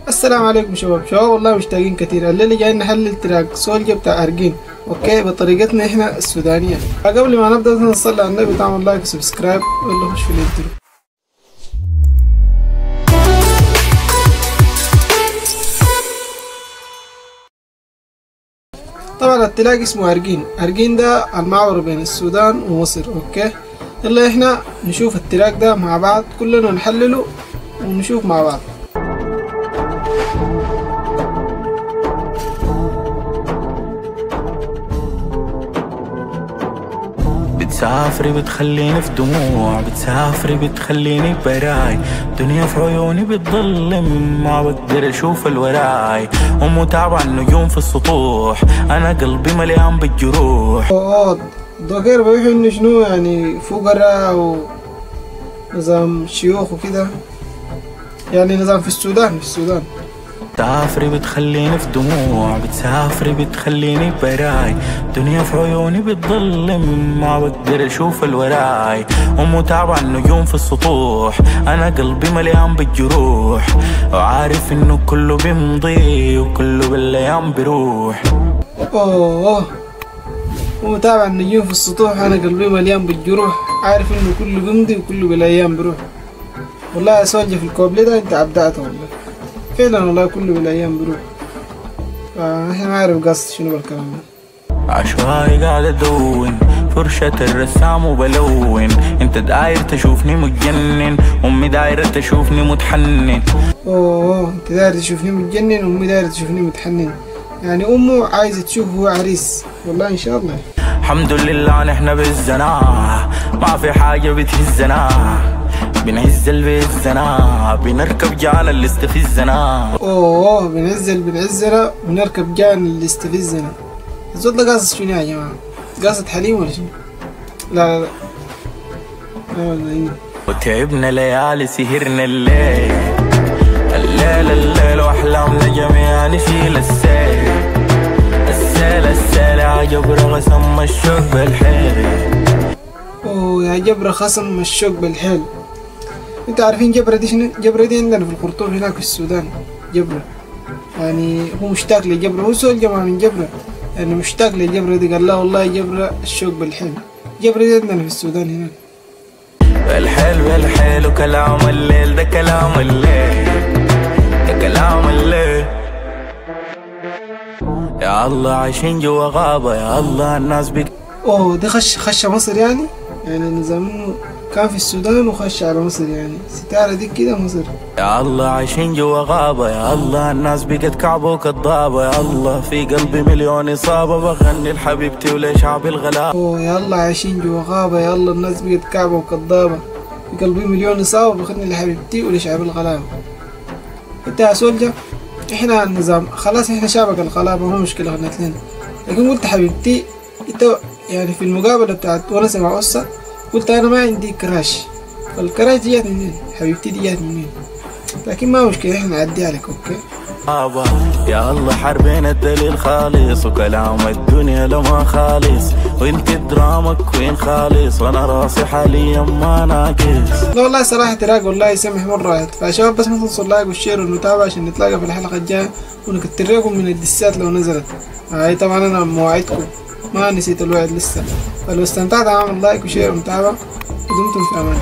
السلام عليكم شباب والله مشتاقين كتير. الليلة جايين نحلل تراك سولجة بتاع أرجين، اوكي، بطريقتنا احنا السودانية. قبل ما نبدأ نصلي على النبي، تعمل لايك وسبسكرايب ويلا خش في الانترو. طبعا التراك اسمه أرجين ده المعبر بين السودان ومصر، اوكي. يلا احنا نشوف التراك ده مع بعض، كلنا نحلله ونشوف مع بعض. بتسافري بتخليني في دموع، بتسافري بتخليني براي، دنيا في عيوني بتظلم ما بقدر اشوف الوراي، ومتابع النجوم في السطوح، انا قلبي مليان بالجروح. ده غير بيحوا انه شنو يعني فقراء ونظام شيوخ وكده، يعني نظام في السودان. بتسافري بتخليني في دموع، بتسافري بتخليني براي، دنيا في عيوني بتظلم ما بقدر اشوف الوراي، ومتابع النجوم في السطوح، انا قلبي مليان بالجروح، وعارف انه كله بيمضي وكله بالايام بيروح. ومتابع النجوم في السطوح، انا قلبي مليان بالجروح، عارف انه كله بيمضي وكله بالايام بيروح. والله يا سولجة في الكوبليه ده انت ابدعته والله فعلا، والله كله بالايام بيروح. احنا ما عارف قصد شنو بالكلام ده. عشوائي قاعد ادون فرشة الرسام وبلون، انت داير تشوفني متجنن، امي دايرة تشوفني متحنن. انت داير تشوفني متجنن، امي دايرة تشوفني متحنن، يعني امه عايزة تشوف هو عريس. والله ان شاء الله الحمد لله نحن بالزنا، ما في حاجة بتهزنا، بنهز بيزنا، بنركب جانا اللي استفزنا. بنعزنا ونركب جانا اللي استفزنا. الزول ده قاصد شنو يا جماعة؟ قاصد حليم ولا شنو؟ لا والله. وتعبنا ليالي سهرنا الليل واحلامنا جميعا نشيل السيل يا جبر خصم الشوق بالحيل. يا جبر خصم الشوق بالحيل. انت عارفين جبرة دي شنو؟ جبرة دي عندنا في الخرطوم هناك في السودان. جبرة يعني هو مشتاق لجبرة، هو سؤال جماعة من جبرة، يعني مشتاق لجبرة دي، قال لا والله جبرة الشوق بالحيل. جبرة دي عندنا في السودان هناك. بالحيل وكلام الليل، ده كلام الليل، ده كلام الليل. يا الله عايشين جوا غابة، يا الله الناس بك. دي خش مصر يعني نظام انه كان في السودان وخش على مصر، يعني ستارة دي كده مصر. يا الله عايشين جوا غابة، يا الله الناس بقت كعبة وكضابة، يا الله في قلبي مليون إصابة، بغني لحبيبتي ولشعبي الغلابة. يا الله عايشين جوا غابة، يا الله الناس بقت كعبة وكضابة، في قلبي مليون إصابة، بغني لحبيبتي ولشعبي الغلابة. انت يا سولجة احنا النظام خلاص، احنا شعبك الغلابة مو مشكلة غنت لنا، لكن قلت حبيبتي انت يعني في المقابلة بتاعت ونسة مع أسة، قلت أنا ما عندي كراش، فالكراش دي جات منين؟ حبيبتي دي جات منين؟ لكن ما مشكلة احنا نعدي عليك، اوكي؟ يا الله حربنا الدليل خالص، وكلام الدنيا لما خالص، وانت درامك وين خالص، وانا راسي حاليا ما ناقص. لا والله صراحة تراك والله يسمح مرة. فشباب بس ما تنسوا اللايك والشير والمتابعة عشان نتلاقى في الحلقة الجاية، ونكتر لكم من الدسات لو نزلت. هاي طبعا انا موعدكم، ما نسيت الوعد لسه. فلو استمتعت اعمل لايك وشير ومتابعة، ودمتم في امان الله.